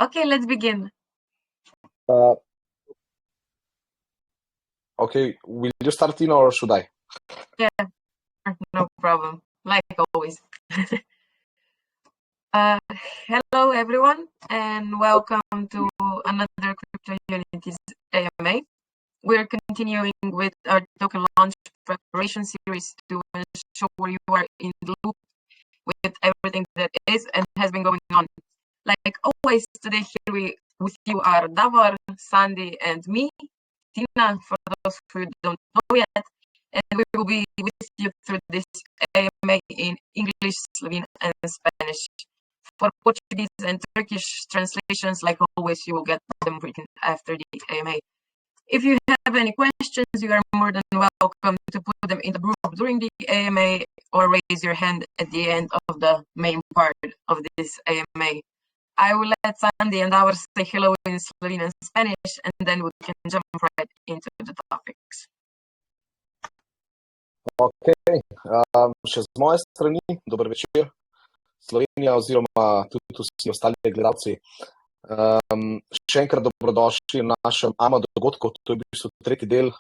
Okay, let's begin. Okay, will you start, Tina, or should I? Yeah, no problem. Like always. Hello, everyone, and welcome to another Crypto Unities AMA. We're continuing with our token launch preparation series to ensure you are in the loop with everything that is and has been going on. Like always, today here with you are Davor, Sandy, and me, Tina, for those who don't know yet. And we will be with you through this AMA in English, Slovene, and Spanish. For Portuguese and Turkish translations, like always, you will get them written after the AMA. If you have any questions, you are more than welcome to put them in the group during the AMA or raise your hand at the end of the main part of this AMA. I will let Sandy and Davor say hello in Slovene and Spanish, and then we can jump right into the topics. Ok, še z moje strani, dober večer, Slovenija oziroma tudi vsi ostali gledalci. Še enkrat dobrodošli v našem AMA dogodku, to je v bistvu tretji del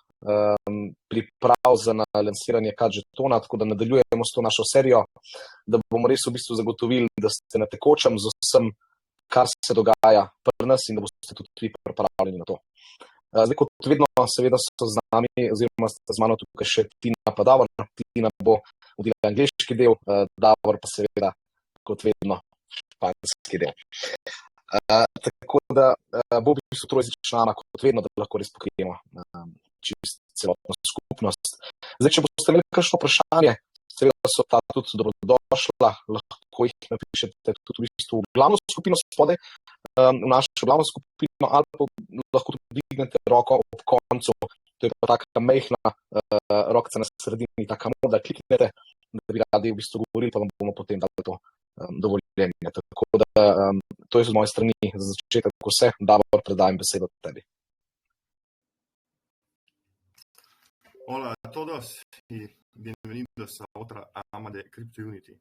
priprav za lansiranje CAD žetona, tako da nadaljujemo s to našo serijo, da bomo res v bistvu zagotovili, da ste na tekočem z vsem, kar se dogaja pri nas in da boste tudi pripravljeni na to. Zdaj, kot vedno, seveda so z nami, oziroma z mano tukaj še Tina pa Davor. Tina bo vodila angleški del, Davor pa seveda, kot vedno, španski del. Tako da bo v bistvu trojezična AMA, kot vedno, da lahko res pokrijemo čisto celotno skupnost. Zdaj, če boste imeli kakšno vprašanje, seveda so ta tudi dobrodošla, lahko jih napišete tudi v bistvu v glavno skupino spodaj, v našo glavno skupino, ali pa lahko tudi dvignete roko ob koncu, to je pa taka mejhna rokca na sredini, taka modra, kliknete, da bi radi v bistvu govorili, pa vam bomo potem dali to dovoljenje. Tako da to je z moje strani za začetek vse. Davor, predajam besedo tebi. Hola a todos y bienvenidos a otra AMA de Crypto Unity.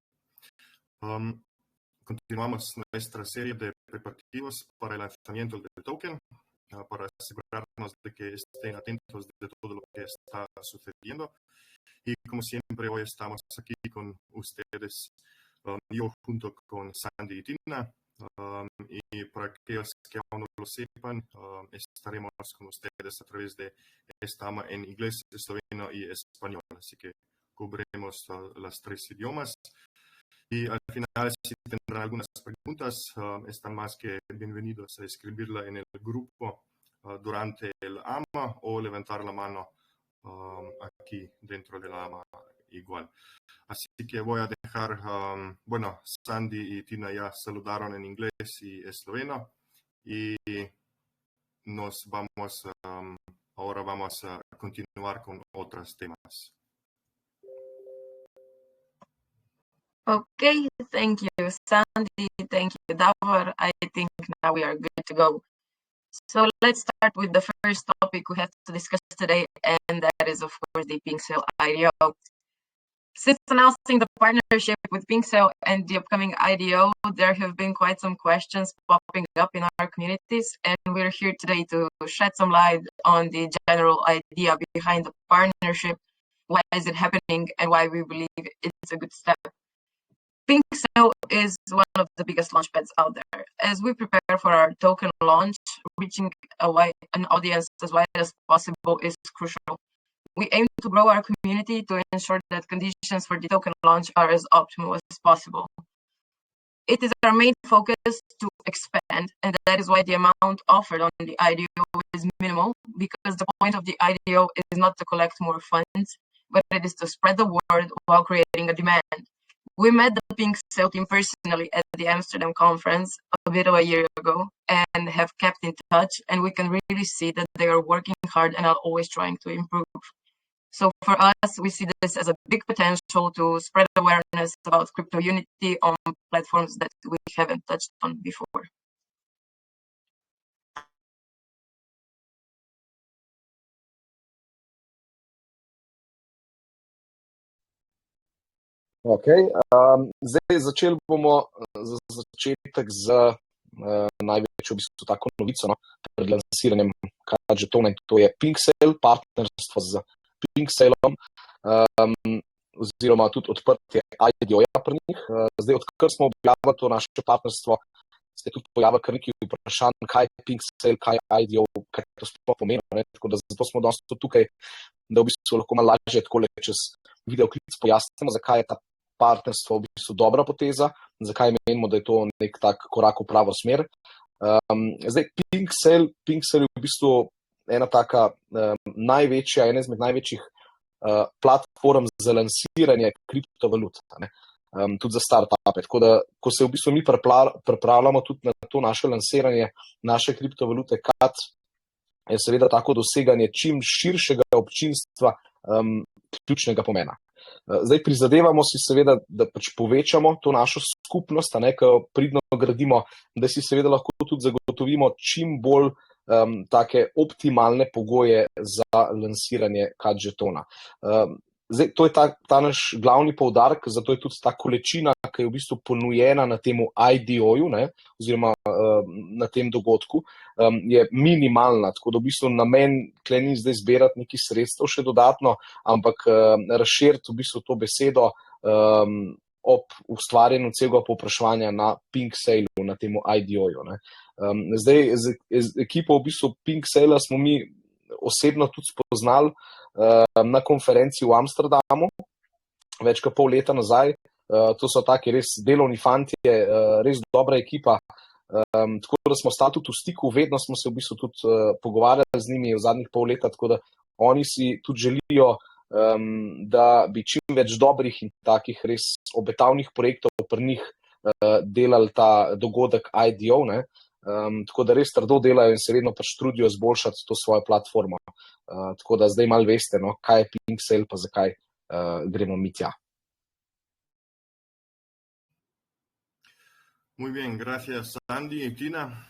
Continuamos nuestra serie de preparativos para el lanzamiento del token, para asegurarnos de que estén atentos de todo lo que está sucediendo. Y como siempre, hoy estamos aquí con ustedes, yo junto con Sandy y Tina. Y para aquellos que aún no lo sepan, estaremos con ustedes a través de esta AMA en inglés, esloveno y español. Así que cubriremos los tres idiomas. Y al final, si tendrán algunas preguntas, están más que bienvenidos a escribirla en el grupo durante el AMA o levantar la mano aquí dentro de la AMA igual. Así que voy a dejar, Sandy y Tina ya saludaron en inglés y esloveno y ahora vamos a continuar con otros temas. Okay, thank you, Sandy. Thank you, Davor. I think now we are good to go. So let's start with the first topic we have to discuss today, and that is, of course, the PinkSale IDO. Since announcing the partnership with PinkSale and the upcoming IDO, there have been quite some questions popping up in our communities, and we're here today to shed some light on the general idea behind the partnership, why is it happening, and why we believe it's a good step. PinkSale is one of the biggest launchpads out there. As we prepare for our token launch, reaching an audience as wide as possible is crucial. We aim to grow our community to ensure that conditions for the token launch are as optimal as possible. It is our main focus to expand, and that is why the amount offered on the IDO is minimal, because the point of the IDO is not to collect more funds, but it is to spread the word while creating a demand. We met the PinkSale team personally at the Amsterdam conference a bit of a year ago and have kept in touch, and we can really see that they are working hard and are always trying to improve. So for us, we see this as a big potential to spread awareness about Crypto Unity on platforms that we haven't touched on before. Ok, zdaj začeli bomo za začetek z največjo v bistvu tako novico, no, pred lansiranjem Kadžetona, in to je Pinksale, partnerstvo z Pinksalom, oziroma tudi odprtje IDO-ja pri njih. Zdaj, odkar smo objavili to naše partnerstvo, se je tudi pojavilo kar nekaj vprašanj, kaj je Pinksale, kaj je IDO, kaj to sploh pomeni. Tako da zato smo danes tukaj, da v bistvu lahko malo lažje takole čez videoklic pojasnimo, zakaj je ta partnerstvo v bistvu dobra poteza, zakaj menimo, da je to nek tak korak v pravo smer. Zdaj, Pinksale je v bistvu ena taka največja, ena izmed največjih platform za lansiranje kriptovalut, tudi za startupe. Tako da, ko se v bistvu mi pripravljamo tudi na to naše lansiranje, naše kriptovalute, KAT, je seveda tako doseganje čim širšega občinstva ključnega pomena. Zdaj, prizadevamo si seveda, da pač povečamo to našo skupnost, ko pridno gradimo, da si seveda lahko tudi zagotovimo čim bolj take optimalne pogoje za lansiranje Kadžetona. Zdaj, to je ta naš glavni poudarek, zato je tudi ta količina, ki je v bistvu ponujena na temu IDO-ju, oziroma na tem dogodku, je minimalna, tako da v bistvu namen tle ni zdaj zbirati nekih sredstev še dodatno, ampak razširiti v bistvu to besedo ob ustvarjanju celega povpraševanja na Pinksale, na temu IDO-ju. Zdaj, z ekipo v bistvu Pinksale smo mi osebno tudi spoznali na konferenci v Amsterdamu, več kot pol leta nazaj. To so taki res delovni fantje, res dobra ekipa. Tako da smo stali tudi v stiku, vedno smo se v bistvu tudi pogovarjali z njimi v zadnjih pol leta, tako da oni si tudi želijo, da bi čim več dobrih in takih res obetavnih projektov pri njih delali ta dogodek IDO, tako da res trdo delajo in se vedno pač trudijo izboljšati to svojo platformo. Tako da zdaj malo veste, kaj je Pinksale, pa zakaj gremo mi tja. Muy bien, gracias Andy y Tina.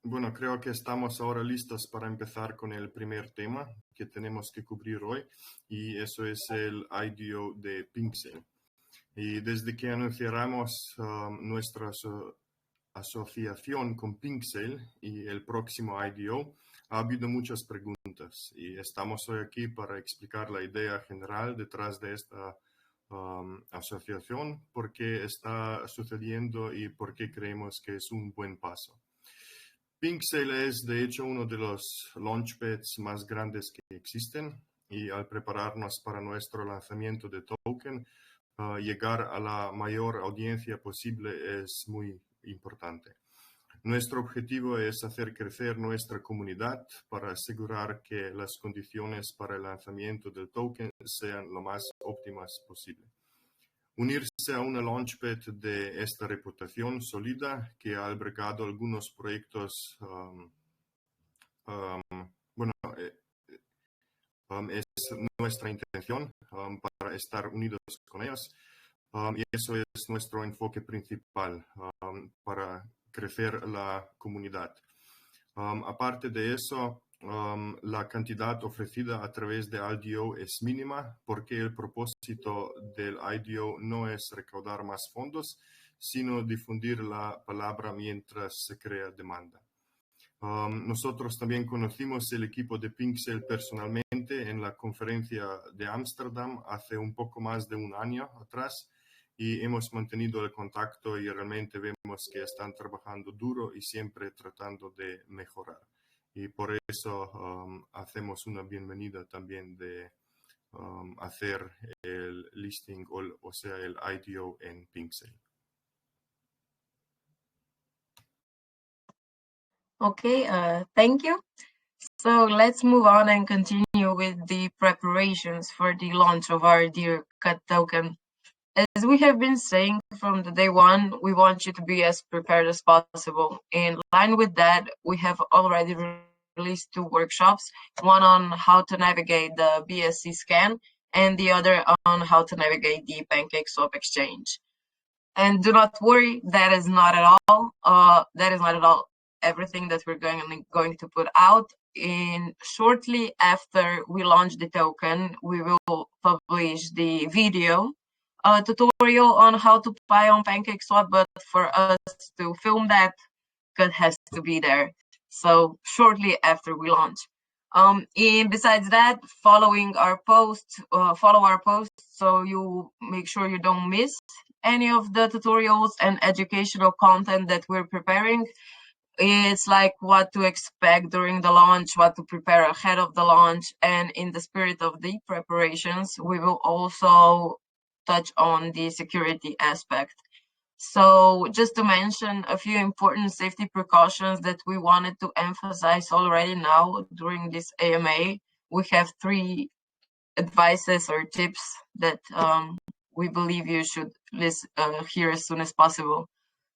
Bueno, creo que estamos ahora listos para empezar con el primer tema que tenemos que cubrir hoy, y eso es el IDO de Pinksale. Y desde que anunciáramos nuestra asociación con Pinksale y el próximo IDO, ha habido muchas preguntas y estamos hoy aquí para explicar la idea general detrás de esta asociación, por qué está sucediendo y por qué creemos que es un buen paso. Pinksale es de hecho uno de los launchpads más grandes que existen, y al prepararnos para nuestro lanzamiento de token, llegar a la mayor audiencia posible es muy importante. Nuestro objetivo es hacer crecer nuestra comunidad para asegurar que las condiciones para el lanzamiento del token sean lo más óptimas posible. Unirse a una launchpad de esta reputación sólida, que ha albergado algunos proyectos, es nuestra intención para estar unidos con ellos, y eso es nuestro enfoque principal para crecer la comunidad. Aparte de eso, la cantidad ofrecida a través de IDO es mínima, porque el propósito del IDO no es recaudar más fondos, sino difundir la palabra mientras se crea demanda. Nosotros también conocimos el equipo de Pinksale personalmente en la conferencia de Ámsterdam hace un poco más de un año atrás, y hemos mantenido el contacto y realmente vemos que están trabajando duro y siempre tratando de mejorar. Y por eso hacemos una bienvenida también de hacer el listing, o sea, el IDO en Pinksale. Okay, thank you. So let's move on and continue with the preparations for the launch of our dear CAT token. As we have been saying from the day one, we want you to be as prepared as possible. In line with that, we have already released 2 workshops, one on how to navigate the BSC scan and the other on how to navigate the PancakeSwap exchange. And do not worry, that is not at all everything that we're going to put out. Shortly after we launch the token, we will publish the video a tutorial on how to buy on PancakeSwap, but for us to film that, code has to be there. So shortly after we launch. And besides that, follow our posts so you make sure you don't miss any of the tutorials and educational content that we're preparing. It's like what to expect during the launch, what to prepare ahead of the launch, and in the spirit of the preparations, we will also touch on the security aspect. So just to mention a few important safety precautions that we wanted to emphasize already now during this AMA, we have 3 advices or tips that we believe you should hear as soon as possible.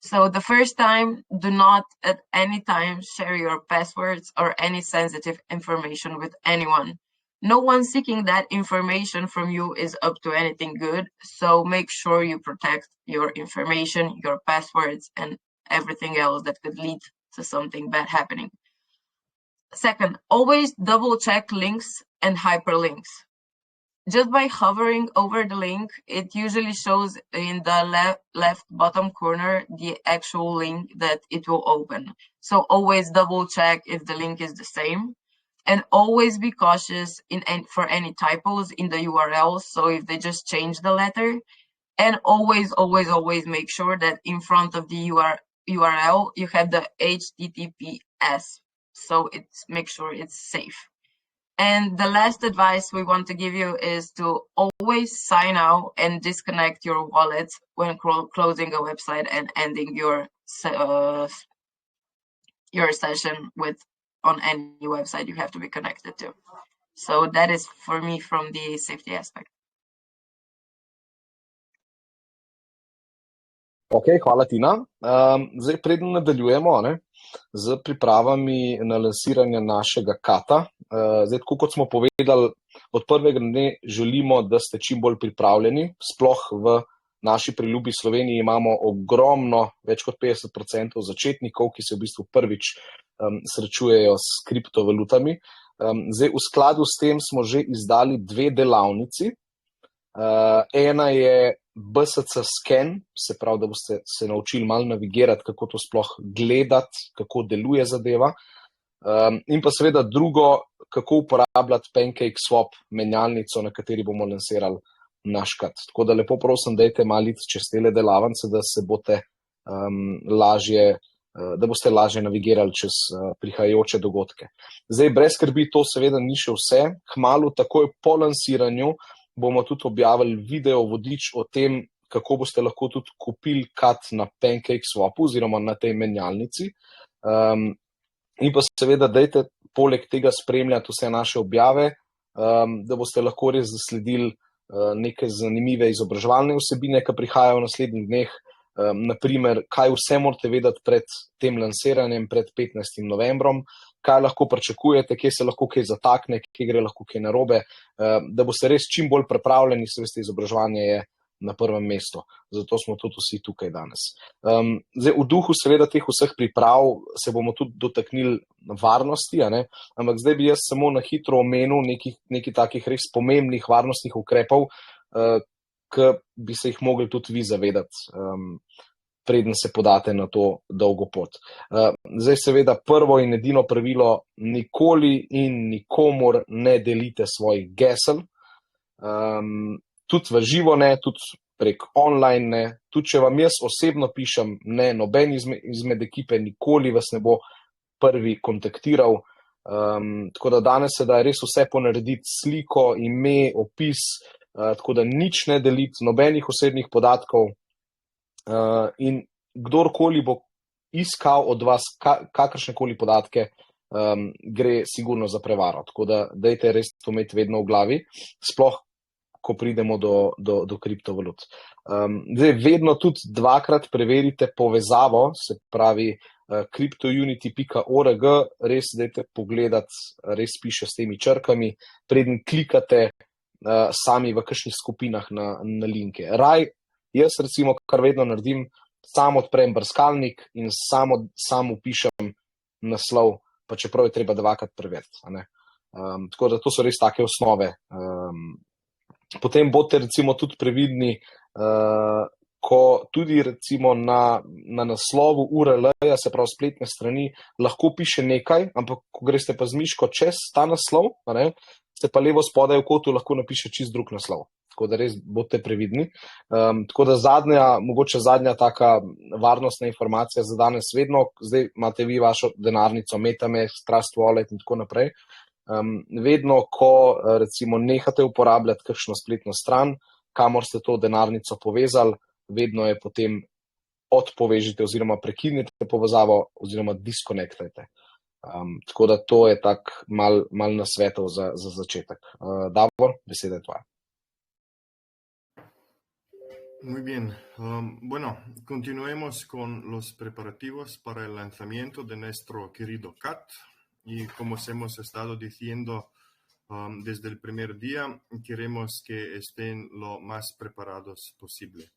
So the first time, do not at any time share your passwords or any sensitive information with anyone. No one seeking that information from you is up to anything good, so make sure you protect your information, your passwords, and everything else that could lead to something bad happening. Second, always double check links and hyperlinks. Just by hovering over the link, it usually shows in the left bottom corner the actual link that it will open. So always double check if the link is the same. And always be cautious for any typos in the URL. So if they just change the letter, and always make sure that in front of the URL, you have the HTTPS. So make sure it's safe. And the last advice we want to give you is to always sign out and disconnect your wallet when closing a website and ending your session on any website you have to be connected to. So that is for me from the safety aspect. Ok, hvala Tina. Zdaj, preden nadaljujemo z pripravami na lansiranje našega kata, zdaj, tako kot smo povedali, od prvega dne želimo, da ste čim bolj pripravljeni. Sploh v naši priljubi Sloveniji imamo ogromno, več kot 50% začetnikov, ki se v bistvu prvič srečujejo s kriptovalutami. Zdaj, v skladu s tem smo že izdali 2 delavnici. Ena je BSC scan, se pravi, da boste se naučili malo navigirati, kako to sploh gledati, kako deluje zadeva. In pa seveda drugo, kako uporabljati PancakeSwap menjalnico, na kateri bomo lansirali naš kat. Tako da lepo prosim, dajte malo čez tele delavnice, da se boste lažje navigirali čez prihajajoče dogodke. Zdaj, brez skrbi, to seveda ni še vse. Kmalu, takoj po lansiranju, bomo tudi objavili video vodič o tem, kako boste lahko tudi kupili kat na PancakeSwapu oziroma na tej menjalnici. In pa seveda dajte poleg tega spremljati vse naše objave, da boste lahko res zasledili neke zanimive izobraževalne vsebine, ki prihajajo v naslednjih dneh. Naprimer, kaj vse morate vedeti pred tem lansiranjem, pred 15. novembrom, kaj lahko pričakujete, kje se lahko kaj zatakne, kje gre lahko kaj narobe, da boste res čim bolj pripravljeni, se veste, izobraževanje je na prvem mestu. Zato smo tudi vsi tukaj danes. Zdaj, v duhu seveda teh vseh priprav se bomo tudi dotaknili varnosti, ampak zdaj bi jaz samo na hitro omenil nekaj takih res pomembnih varnostnih ukrepov, ki bi se jih mogli tudi vi zavedati, preden se podate na to dolgo pot. Zdaj seveda prvo in edino pravilo, nikoli in nikomur ne delite svojih gesel, tudi v živo ne, tudi prek online ne, tudi če vam jaz osebno pišem, ne, noben izmed ekipe nikoli vas ne bo prvi kontaktiral, tako da danes se da res vse ponarediti, sliko, ime, opis, tako da nič ne deliti, nobenih osebnih podatkov, in kdorkoli bo iskal od vas kakršnekoli podatke, gre sigurno za prevaro. Tako da dajte res to imeti vedno v glavi, sploh ko pridemo do kriptovalut. Zdaj, vedno tudi 2-krat preverite povezavo, se pravi cryptounity.org, res dajte pogledati, res piše s temi črkami, preden klikate sami v kakšnih skupinah na linke. Jaz recimo, kar vedno naredim, sam odprem brskalnik in sam upišem naslov, pa čeprav je treba 2-krat preveriti. Tako da to so res take osnove. Potem bodite recimo tudi previdni ko tudi recimo na naslovu URL-ja, se pravi spletne strani, lahko piše nekaj, ampak ko greste pa z miško čez ta naslov, ne, se pa levo spodaj v kotu lahko napiše čist drug naslov. Tako da res bodite previdni. Tako da mogoče zadnja taka varnostna informacija za danes vedno, zdaj imate vi vašo denarnico MetaMask, Trust Wallet in tako naprej. Vedno, ko recimo nehate uporabljati kakšno spletno stran, kamor ste to denarnico povezali, vedno je potem odpovežite oziroma prekinite povezavo oziroma diskonektajte. Tako da to je tak mal nasvetov za začetek. Davor, beseda je tvoja. Muy bien. Bueno, continuemos con los preparativos para el lanzamiento de nuestro querido CAT. Y como hemos estado diciendo desde el primer día, queremos que estén lo más preparados posible.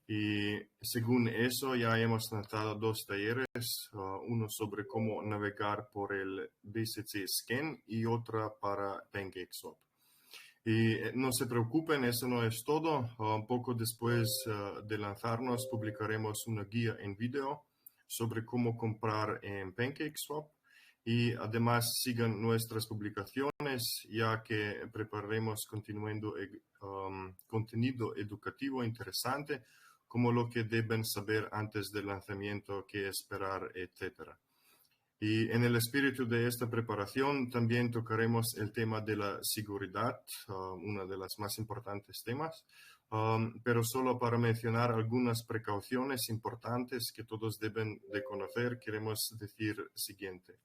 Y según eso ya hemos lanzado 2 talleres, uno sobre cómo navegar por el BCC Scan y otra para PancakeSwap. Y no se preocupen, eso no es todo. Poco después de lanzarnos publicaremos una guía en video sobre cómo comprar en PancakeSwap. Y además sigan nuestras publicaciones, ya que prepararemos contenido educativo interesante, como lo que deben saber antes del lanzamiento, qué esperar, etc. Y en el espíritu de esta preparación también tocaremos el tema de la seguridad, uno de los más importantes temas, pero solo para mencionar algunas precauciones importantes que todos deben de conocer, queremos decir siguiente.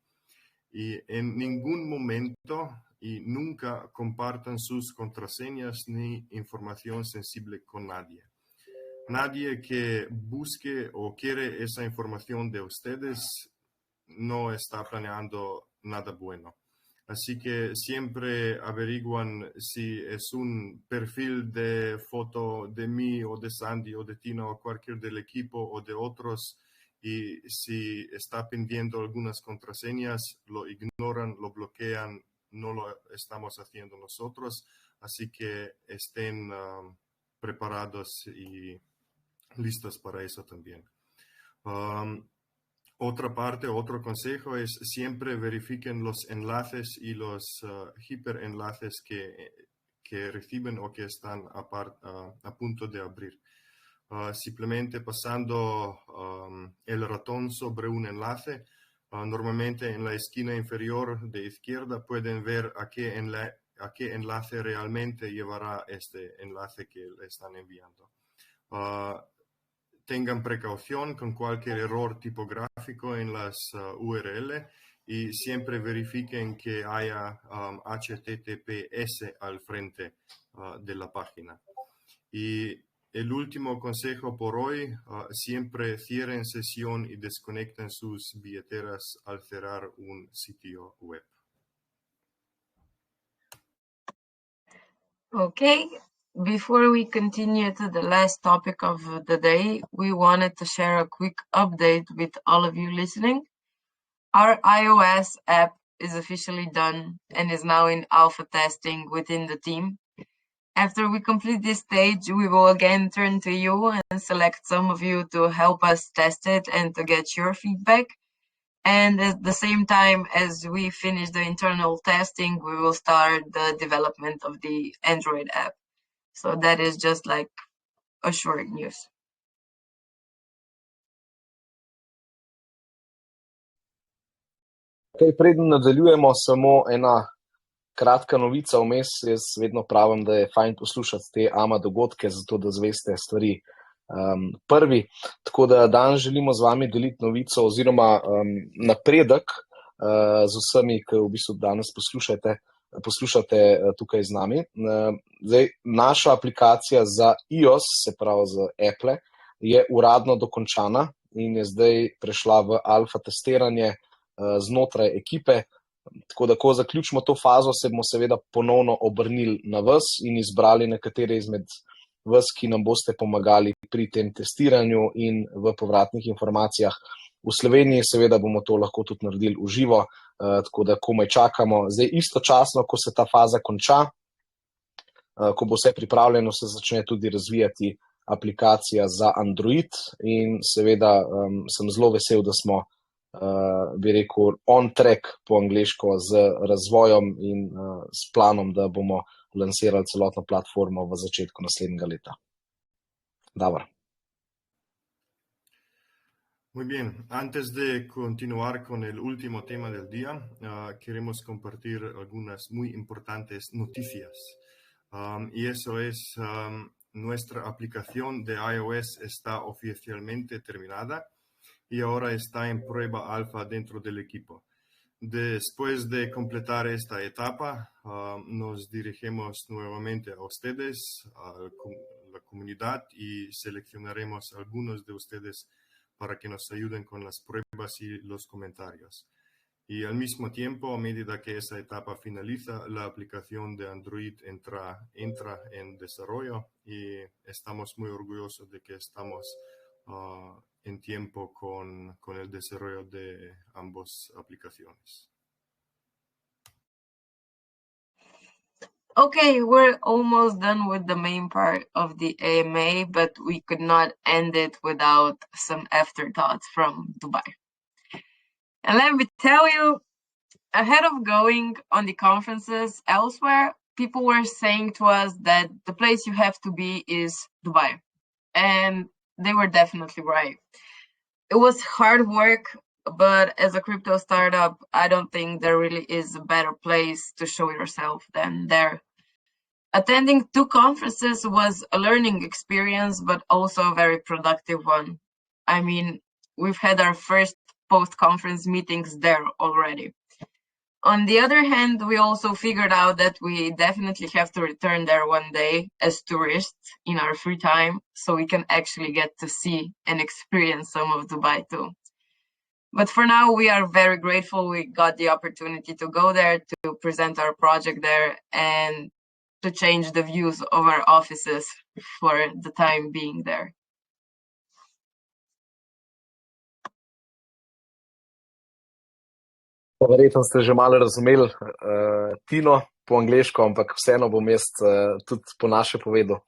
Y en ningún momento y nunca compartan sus contraseñas ni información sensible con nadie. Nadie que busque o quiere esa información de ustedes no está planeando nada bueno. Así que siempre averiguan si es un perfil de foto de mí o de Sandy o de Tina o cualquier del equipo o de otros. Y si está pidiendo algunas contraseñas, lo ignoran, lo bloquean, no lo estamos haciendo nosotros. Así que estén preparados y listos para eso también. Otra parte, otro consejo es siempre verifiquen los enlaces y los hiperenlaces que reciben o que están a punto de abrir. Simplemente pasando el ratón sobre un enlace, normalmente en la esquina inferior de izquierda pueden ver a qué enlace realmente llevará este enlace que le están enviando. Tengan precaución con cualquier error tipográfico en las URL y siempre verifiquen que haya HTTPS al frente de la página. Y el último consejo por hoy, siempre cierren sesión y desconecten sus billeteras al cerrar un sitio web. Okay, before we continue to the last topic of the day, we wanted to share a quick update with all of you listening. Our iOS app is officially done and is now in alpha testing within the team. After we complete this stage, we will again turn to you and select some of you to help us test it and to get your feedback. And at the same time as we finish the internal testing, we will start the development of the Android app. So that is just like a short news. Okay, preden nadaljujemo, samo ena kratka novica vmes. Jaz vedno pravim, da je fajn poslušati te AMA dogodke, zato da zveste stvari prvi. Tako da danes želimo z vami deliti novico oziroma napredek z vsemi, ki v bistvu danes poslušate tukaj z nami. Zdaj, naša aplikacija za iOS, se pravi za Apple, je uradno dokončana in je zdaj prešla v alfa testiranje znotraj ekipe. Tako da, ko zaključimo to fazo, se bomo seveda ponovno obrnili na vas in izbrali nekatere izmed vas, ki nam boste pomagali pri tem testiranju in v povratnih informacijah. V Sloveniji seveda bomo to lahko tudi naredili v živo, tako da komaj čakamo. Zdaj, istočasno, ko se ta faza konča, ko bo vse pripravljeno, se začne tudi razvijati aplikacija za Android in seveda sem zelo vesel, da smo, bi rekel, on track po angleško z razvojem in s planom, da bomo lansirali celotno platformo v začetku naslednjega leta. Davor. Muy bien, antes de continuar con el último tema del día, queremos compartir algunas muy importantes noticias. Y eso es, nuestra aplicación de iOS está oficialmente terminada y ahora está en prueba alfa dentro del equipo. Después de completar esta etapa, nos dirigimos nuevamente a ustedes, a la comunidad, y seleccionaremos a algunos de ustedes para que nos ayuden con las pruebas y los comentarios. Y al mismo tiempo, a medida que esa etapa finaliza, la aplicación de Android entra en desarrollo y estamos muy orgullosos de que estamos en tiempo con el desarrollo de ambas aplicaciones. Okay, we're almost done with the main part of the AMA, but we could not end it without some afterthoughts from Dubai. And let me tell you, ahead of going on the conferences elsewhere, people were saying to us that the place you have to be is Dubai. And they were definitely right. It was hard work, but as a crypto startup, I don't think there really is a better place to show yourself than there. Attending 2 conferences was a learning experience, but also a very productive one. I mean, we've had our first post-conference meetings there already. On the other hand, we also figured out that we definitely have to return there one day as tourists in our free time, so we can actually get to see and experience some of Dubai too. But for now, we are very grateful we got the opportunity to go there, to present our project there, and to change the views of our offices for the time being there. Verjetno ste že malo razumeli Tino po angleško, ampak vseeno bom jaz tudi po naše povedal.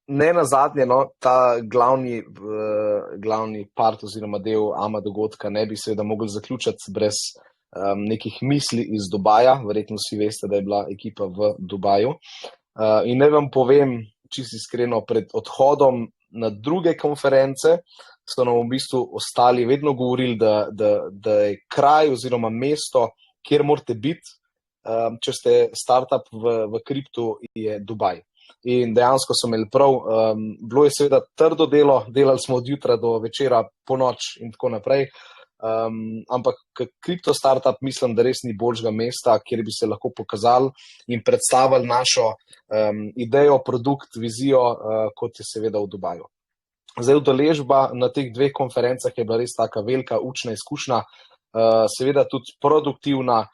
Ne nazadnje, ta glavni part oziroma del AMA dogodka ne bi seveda mogli zaključiti brez nekih misli iz Dubaja. Verjetno vsi veste, da je bila ekipa v Dubaju. In naj vam povem, čisto iskreno, pred odhodom na druge konference so nam v bistvu ostali vedno govorili, da je kraj oziroma mesto, kjer morate biti, če ste startup v kriptu, je Dubaj. In dejansko so imeli prav. Bilo je seveda trdo delo, delali smo od jutra do večera, po noč in tako naprej. Ampak kripto startup mislim, da res ni boljšega mesta, kjer bi se lahko pokazali in predstavili našo idejo, produkt, vizijo, kot je seveda v Dubaju. Zdaj, udeležba na teh 2 konferencah je bila res taka velika učna izkušnja, seveda tudi produktivna.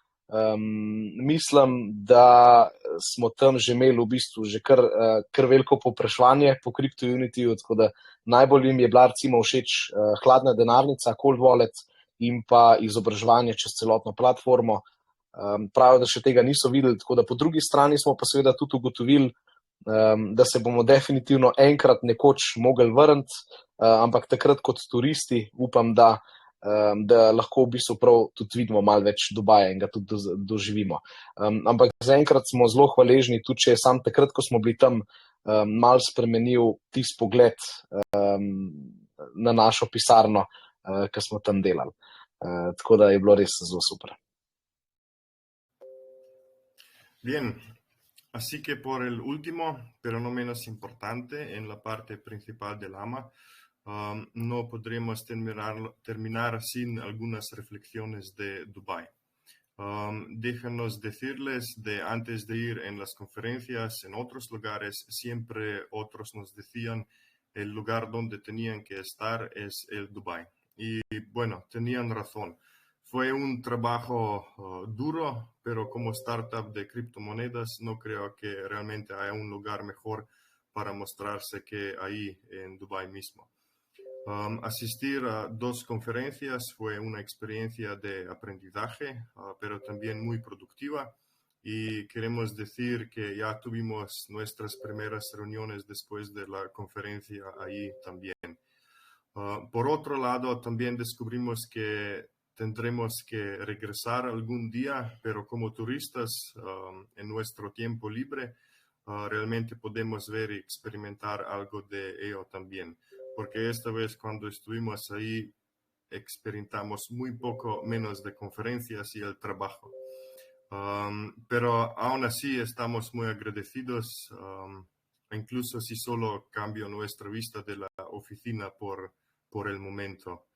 Mislim, da smo tam že imeli v bistvu že kar veliko povpraševanje po CryptoUnityju, tako da najbolj jim je bila recimo všeč hladna denarnica, cold wallet in pa izobraževanje čez celotno platformo. Pravijo, da še tega niso videli, tako da po drugi strani smo pa seveda tudi ugotovili, da se bomo definitivno enkrat nekoč mogli vrniti, ampak takrat kot turisti upam, da lahko v bistvu prav tudi vidimo malo več Dubaja in ga tudi doživimo. Ampak zaenkrat smo zelo hvaležni, tudi če je sam takrat, ko smo bili tam, malo spremenil tisti pogled na našo pisarno, ki smo tam delali. Tako da je bilo res zelo super. Bien. Así que por el último, pero no menos importante, en la parte principal del AMA, no podremos terminar sin algunas reflexiones de Dubái. Déjanos decirles de antes de ir en las conferencias en otros lugares, siempre otros nos decían el lugar donde tenían que estar es el Dubái. Y bueno, tenían razón. Fue un trabajo duro, pero como startup de criptomonedas no creo que realmente haya un lugar mejor para mostrarse que ahí en Dubái mismo. Asistir a 2 conferencias fue una experiencia de aprendizaje, pero también muy productiva. y queremos decir que ya tuvimos nuestras primeras reuniones después de la conferencia ahí también. Por otro lado, también descubrimos que tendremos que regresar algún día, pero como turistas en nuestro tiempo libre, realmente podemos ver y experimentar algo de ello también. Porque esta vez cuando estuvimos ahí, experimentamos muy poco menos de conferencias y el trabajo. Pero aún así estamos muy agradecidos, incluso si solo cambio nuestra vista de la oficina por el momento.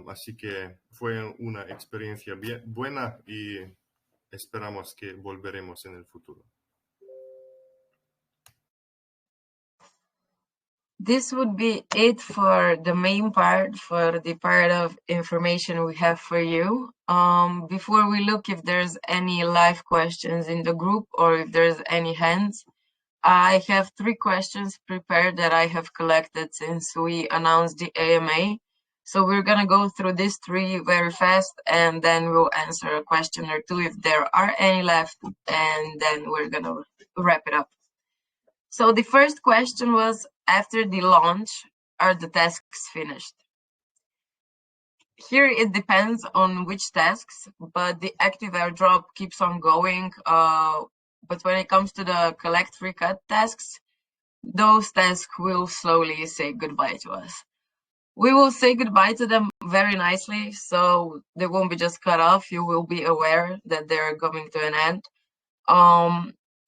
Así que fue una experiencia bien buena y esperamos que volveremos en el futuro. This would be it for the main part, for the part of information we have for you. Before we look if there's any live questions in the group or if there's any hands, I have 3 questions prepared that I have collected since we announced the AMA. So we're going to go through these 3 very fast, and then we'll answer a question or 2 if there are any left, and then we're going to wrap it up. So the first question was, after the launch, are the tasks finished? Here it depends on which tasks, but the active airdrop keeps on going. But when it comes to the collect free cut tasks, those tasks will slowly say goodbye to us. We will say goodbye to them very nicely, so they won't be just cut off. You will be aware that they're coming to an end.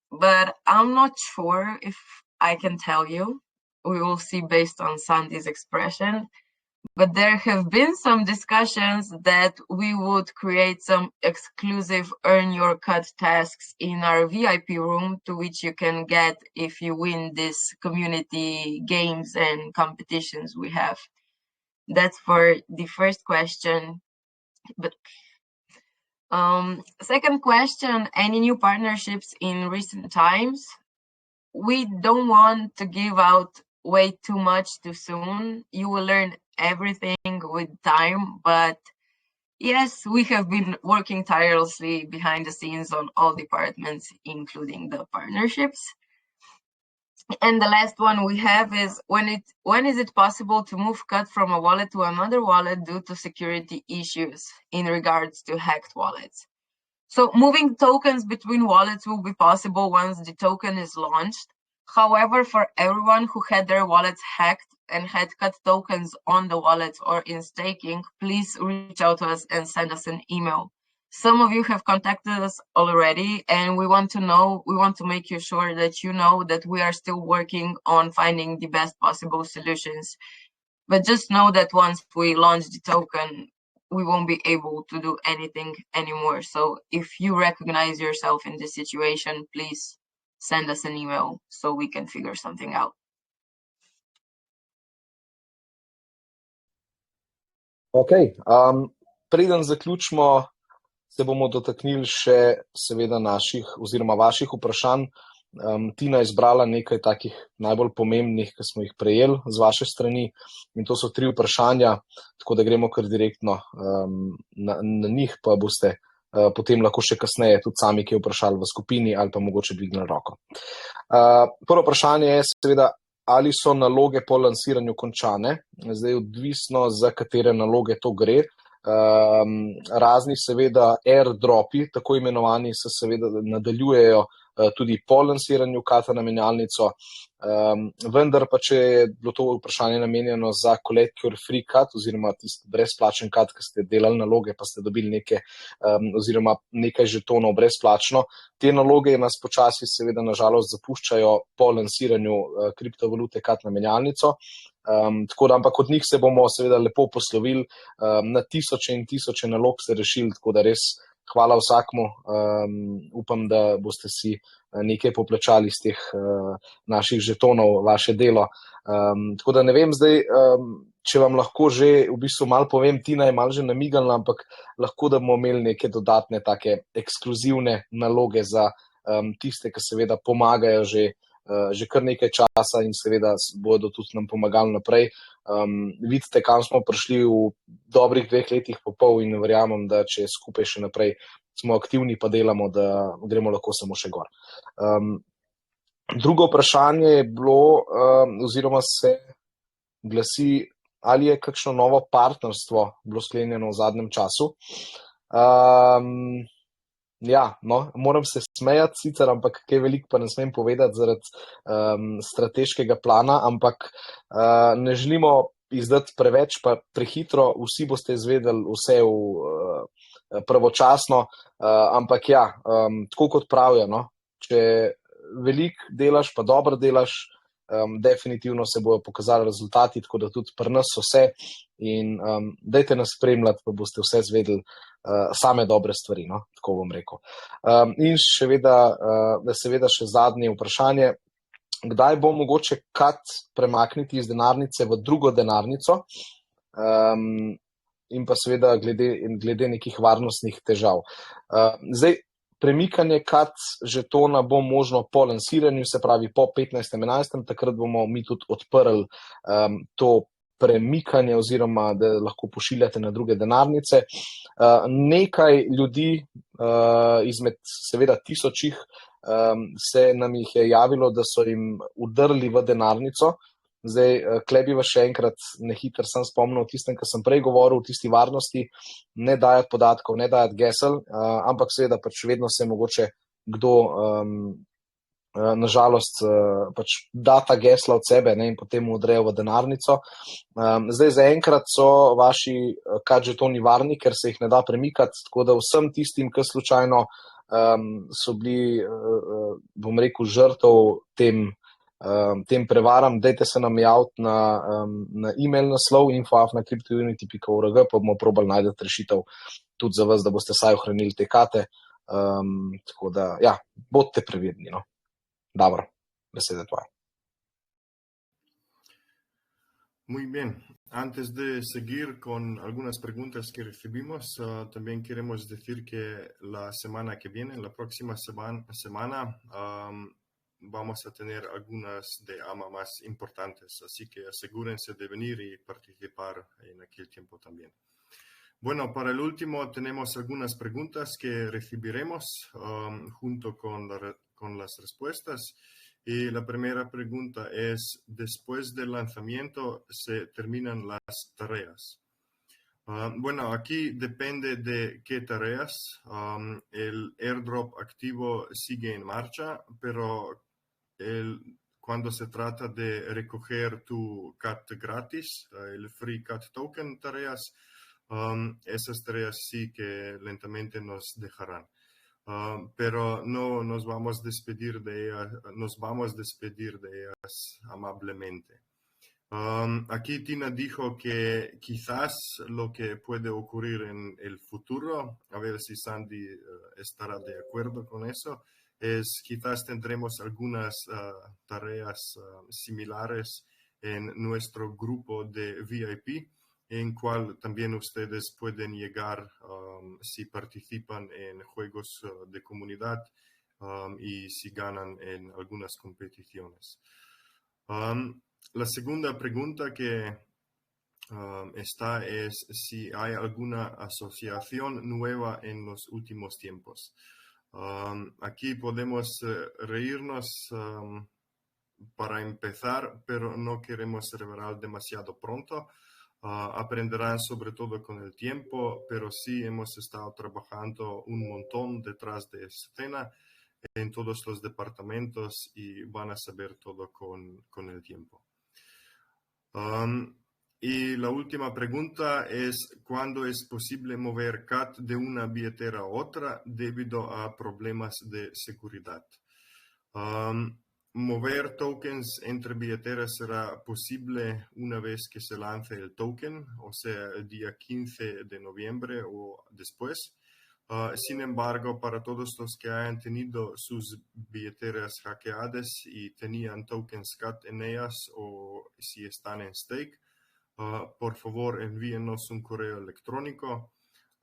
But I'm not sure if I can tell you. We will see based on Sandy's expression. But there have been some discussions that we would create some exclusive earn your cut tasks in our VIP room, to which you can get if you win these community games and competitions we have. That's for the first question. But second question, any new partnerships in recent times? We don't want to give out way too much too soon. You will learn everything with time, but yes, we have been working tirelessly behind the scenes on all departments, including the partnerships. And the last one we have is, when is it possible to move cut from a wallet to another wallet due to security issues in regards to hacked wallets? So moving tokens between wallets will be possible once the token is launched. However, for everyone who had their wallets hacked and had cut tokens on the wallets or in staking, please reach out to us and send us an email. Some of you have contacted us already, and we want to make you sure that you know that we are still working on finding the best possible solutions. But just know that once we launch the token, we won't be able to do anything anymore. So if you recognize yourself in this situation, please send us an email so we can figure something out. Okay. Preden zaključimo, se bomo dotaknili še seveda naših oziroma vaših vprašanj. Tina je izbrala nekaj takih najbolj pomembnih, ki smo jih prejeli z vaše strani, in to so 3 vprašanja, tako da gremo kar direktno na njih, pa boste potem lahko še kasneje tudi sami kaj vprašali v skupini ali pa mogoče dvignili roko. Prvo vprašanje je seveda, ali so naloge po lansiranju končane. Zdaj odvisno, za katere naloge to gre. Razni seveda airdropi, tako imenovani, se seveda nadaljujejo tudi po lansiranju kata na menjalnico, vendar pa če je bilo to vprašanje namenjeno za collect your free cut oziroma tisti brezplačen kat, ki ste delali naloge, pa ste dobili nekaj žetonov brezplačno, te naloge nas počasi seveda nažalost zapuščajo po lansiranju kriptovalute kat na menjalnico. Tako da, ampak od njih se bomo seveda lepo poslovili, na tisoče in tisoče nalog se rešili, tako da res hvala vsakmu. Upam, da boste si nekaj poplačali iz teh naših žetonov, vaše delo. Tako da ne vem zdaj, če vam lahko že v bistvu malo povem, Tina je malo že namigala, ampak lahko, da bomo imeli neke dodatne take ekskluzivne naloge za tiste, ki seveda pomagajo že kar nekaj časa in seveda bodo tudi nam pomagali naprej. Vidite, kam smo prišli v dobrih 2 letih pa pol in verjamem, da če skupaj še naprej smo aktivni pa delamo, da gremo lahko samo še gor. Drugo vprašanje je bilo, oziroma se glasi, ali je kakšno novo partnerstvo bilo sklenjeno v zadnjem času. Ja, no, moram se smejati sicer, ampak kaj veliko pa ne smem povedati zaradi strateškega plana, ampak ne želimo izdati preveč, pa prehitro, vsi boste izvedeli vse pravočasno, ampak ja, tako kot pravijo, no, če veliko delaš, pa dobro delaš, definitivno se bojo pokazali rezultati, tako da tudi pri nas so vse in dajte nas spremljati, pa boste vse zvedeli, same dobre stvari, no, tako bom rekel. In seveda še zadnje vprašanje, kdaj bo mogoče kat premakniti iz denarnice v drugo denarnico, in pa seveda glede nekih varnostnih težav. Zdaj, premikanje kat žetona bo možno po lansiranju, se pravi po 15.11. Takrat bomo mi tudi odprli to premikanje oziroma da lahko pošiljate na druge denarnice. Nekaj ljudi izmed seveda tisočih se nam jih je javilo, da so jim udrli v denarnico. Zdaj, tle bi vas še enkrat nehiter sem spomnil o tistem, kar sem prej govoril, o tisti varnosti, ne dajati podatkov, ne dajati gesel, ampak seveda pač vedno se mogoče kdo nažalost pač da ta gesla od sebe, ne, in potem udrejo v denarnico. Zdaj, zaenkrat so vaši kad žetoni varni, ker se jih ne da premikati, tako da vsem tistim, ki slučajno so bili, bom rekel, žrtev tem prevaram, dajte se nam javiti na e-mail naslov info@cryptounity.org, pa bomo probali najti rešitev tudi za vas, da boste saj ohranili te kate. Tako da, ja, bodite previdni, no. Dobro, beseda tvoja. Muy bien. Antes de seguir con algunas preguntas que recibimos, también queremos decir que la semana que viene, la próxima semana, vamos a tener algunas de AMA más importantes, así que asegúrense de venir y participar en aquel tiempo también. Bueno, para el último tenemos algunas preguntas que recibiremos junto con las respuestas. Y la primera pregunta es, después del lanzamiento se terminan las tareas. Bueno, aquí depende de qué tareas. El airdrop activo sigue en marcha, pero cuando se trata de recoger tu CAT gratis, el Free CAT Token tareas, esas tareas sí que lentamente nos dejarán. Pero no nos vamos a despedir de ellas amablemente. Aquí Tina dijo que quizás lo que puede ocurrir en el futuro, a ver si Sandy estará de acuerdo con eso, es quizás tendremos algunas tareas similares en nuestro grupo de VIP, en cual también ustedes pueden llegar si participan en juegos de comunidad y si ganan en algunas competiciones. La segunda pregunta que está es si hay alguna asociación nueva en los últimos tiempos. Aquí podemos reírnos para empezar, pero no queremos revelar demasiado pronto. Aprenderán sobre todo con el tiempo, pero sí hemos estado trabajando un montón detrás de escena en todos los departamentos y van a saber todo con el tiempo. Y la última pregunta es, ¿cuándo es posible mover CAT de una billetera a otra debido a problemas de seguridad? Mover tokens entre billeteras será posible una vez que se lance el token, o sea, el día 15 de noviembre o después. Sin embargo, para todos los que hayan tenido sus billeteras hackeadas y tenían tokens CAT en ellas o si están en stake, por favor envíenos un correo electrónico.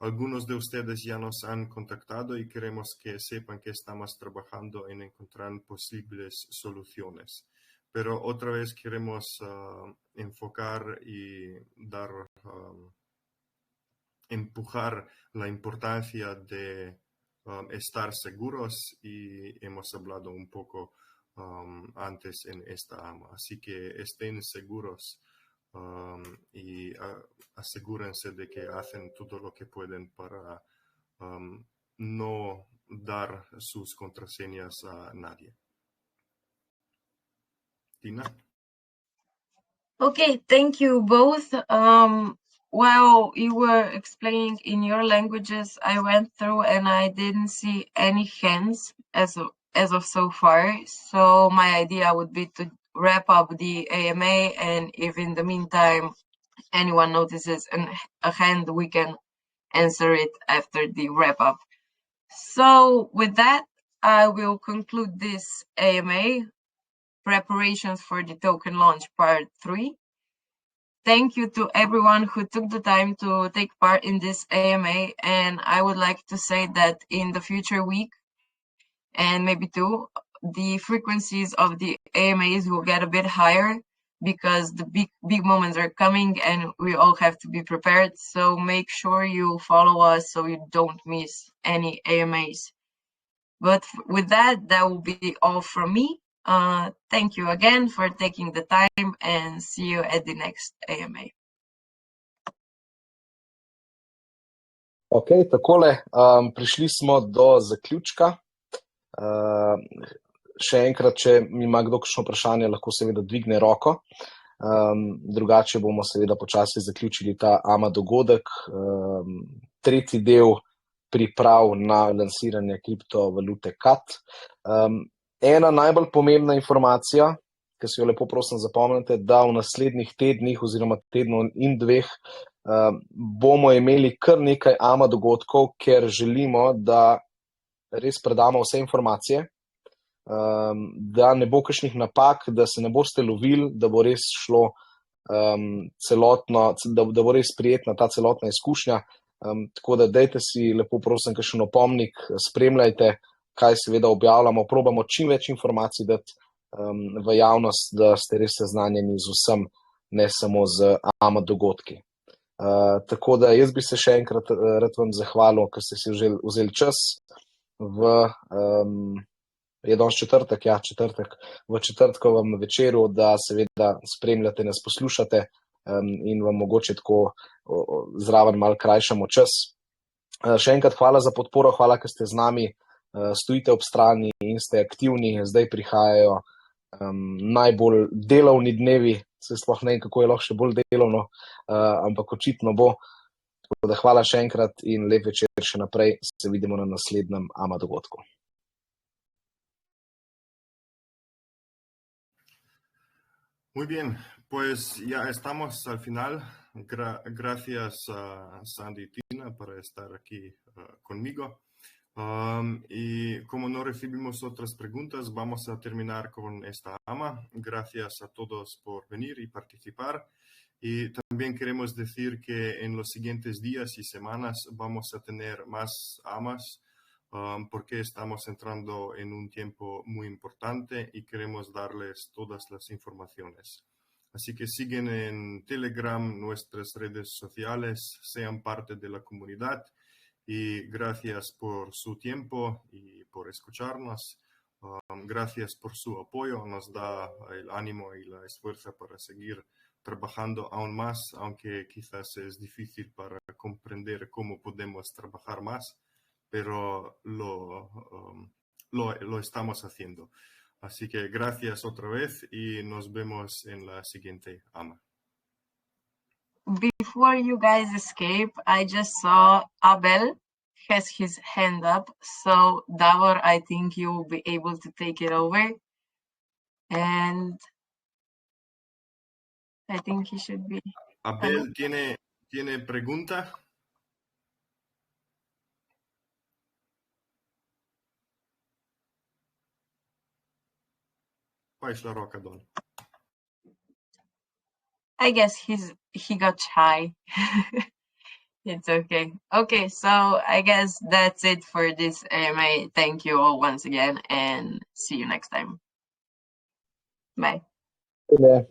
Algunos de ustedes ya nos han contactado y queremos que sepan que estamos trabajando en encontrar posibles soluciones. Pero otra vez queremos enfocar y empujar la importancia de estar seguros y hemos hablado un poco antes en esta AMA. Así que estén seguros y asegúrense de que hacen todo lo que pueden para no dar sus contraseñas a nadie. Tina? Okay, thank you both. While you were explaining in your languages, I went through and I didn't see any hands as of so far. So my idea would be to wrap up the AMA, and if in the meantime anyone notices a hand, we can answer it after the wrap up. So with that, I will conclude this AMA, preparations for the token launch part 3. Thank you to everyone who took the time to take part in this AMA, and I would like to say that in the future week, and maybe 2, the frequencies of the AMAs will get a bit higher because the big moments are coming and we all have to be prepared. So make sure you follow us so you don't miss any AMAs. But with that, that will be all from me. Thank you again for taking the time and see you at the next AMA. Ok, takole, prišli smo do zaključka. Še enkrat, če ima kdo kakšno vprašanje, lahko seveda dvigne roko. Drugače bomo seveda počasi zaključili ta AMA dogodek. Tretji del priprav na lansiranje kriptovalute CAT. Ena najbolj pomembna informacija, ki si jo lepo prosim zapomnite, da v naslednjih tednih oziroma tednu in 2 bomo imeli kar nekaj AMA dogodkov, ker želimo, da res predamo vse informacije, da ne bo kakšnih napak, da se ne boste lovili, da bo res šlo celotno, da bo res prijetna ta celotna izkušnja. Tako da dajte si lepo prosim kakšen opomnik, spremljajte, kaj seveda objavljamo, probamo čim več informacij dati v javnost, da ste res seznanjeni z vsem, ne samo z AMA dogodki. Tako da jaz bi se še enkrat rad vam zahvalil, ker ste si vzeli čas je danes četrtek, v četrtkovem večeru, da seveda spremljate, nas poslušate in vam mogoče tako zraven malo krajšamo čas. Še enkrat hvala za podporo, hvala, ker ste z nami, stojite ob strani in ste aktivni. Zdaj prihajajo najbolj delovni dnevi, se sploh ne vem, kako je lahko še bolj delovno, ampak očitno bo. Tako da hvala še enkrat in lep večer še naprej. Se vidimo na naslednjem AMA dogodku. Muy bien, pues ya estamos al final. Gracias a Sandy y Tina por estar aquí conmigo. Y como no recibimos otras preguntas, vamos a terminar con esta AMA. Gracias a todos por venir y participar. Y también queremos decir que en los siguientes días y semanas vamos a tener más AMAs porque estamos entrando en un tiempo muy importante y queremos darles todas las informaciones. Así que siguen en Telegram nuestras redes sociales, sean parte de la comunidad. Y gracias por su tiempo y por escucharnos. Gracias por su apoyo. Nos da el ánimo y la esfuerza para seguir trabajando aún más, aunque quizás es difícil para comprender cómo podemos trabajar más, pero lo estamos haciendo. Así que gracias otra vez y nos vemos en la siguiente AMA. Before you guys escape, I just saw Abel has his hand up. So Davor, I think you will be able to take it over. And I think he should be. Abel tiene pregunta. I guess he got shy. It's okay. Okay, so I guess that's it for this AMA. Thank you all once again and see you next time. Bye. Bye.